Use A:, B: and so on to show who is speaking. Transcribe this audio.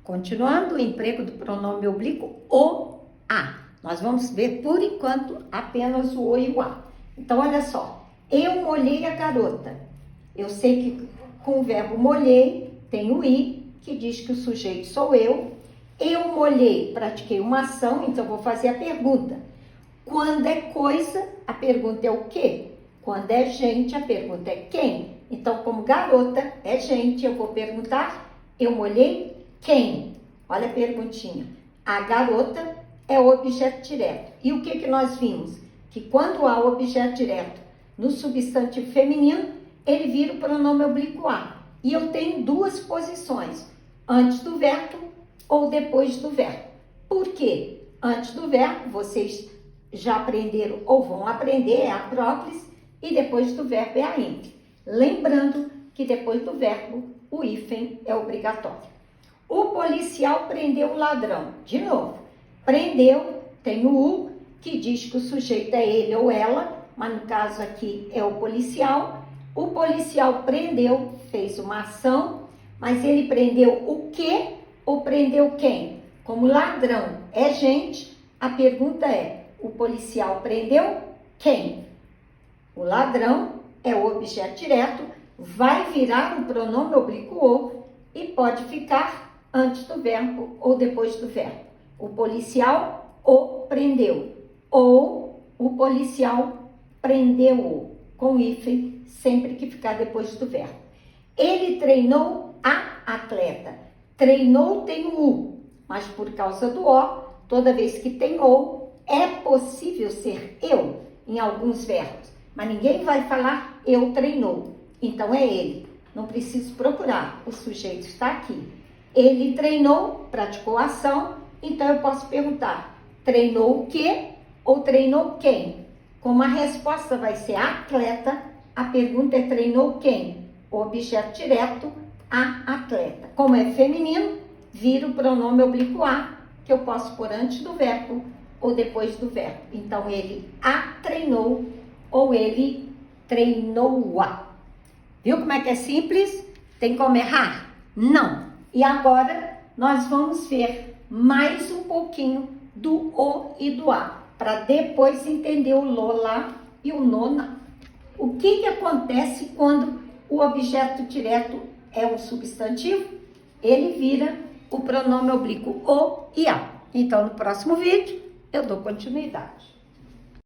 A: Continuando o emprego do pronome oblíquo o, a. Nós vamos ver, por enquanto, apenas o e o a. Então, olha só. Eu molhei a garota. Eu sei que com o verbo molhei, tem o i, que diz que o sujeito sou eu. Eu molhei, pratiquei uma ação, então vou fazer a pergunta. Quando é coisa, a pergunta é o quê? Quando é gente, a pergunta é quem? Então, como garota é gente, eu vou perguntar, eu molhei quem? Olha a perguntinha. A garota é o objeto direto. E o que nós vimos? Que quando há o objeto direto no substantivo feminino, ele vira o pronome oblíquo a. E eu tenho duas posições, antes do verbo ou depois do verbo. Por quê? Antes do verbo, vocês já aprenderam ou vão aprender, é a próclise, e depois do verbo é a ente. Lembrando que depois do verbo, o hífen é obrigatório. O policial prendeu o ladrão. De novo, prendeu, tem o U, que diz que o sujeito é ele ou ela, mas no caso aqui é o policial. O policial prendeu, fez uma ação, mas ele prendeu o quê ou prendeu quem? Como ladrão é gente, a pergunta é, o policial prendeu quem? O ladrão é o objeto direto, vai virar um pronome oblíquo o e pode ficar antes do verbo ou depois do verbo. O policial o prendeu ou o policial prendeu-o, com hífen, sempre que ficar depois do verbo. Ele treinou a atleta. Treinou tem o U, mas por causa do O, toda vez que tem ou, é possível ser eu em alguns verbos. Mas ninguém vai falar eu treinou. Então é ele. Não preciso procurar. O sujeito está aqui. Ele treinou, praticou a ação. Então eu posso perguntar, treinou o quê ou treinou quem? Como a resposta vai ser atleta, a pergunta é treinou quem? O objeto direto, a atleta. Como é feminino, vira o pronome oblíquo a, que eu posso pôr antes do verbo ou depois do verbo. Então ele a treinou ou ele treinou-a. Viu como é que é simples? Tem como errar? Não. E agora nós vamos ver mais um pouquinho do o e do a, para depois entender o lo lá e o no não. O que acontece quando o objeto direto é um substantivo? Ele vira o pronome oblíquo o e a. Então, no próximo vídeo, eu dou continuidade.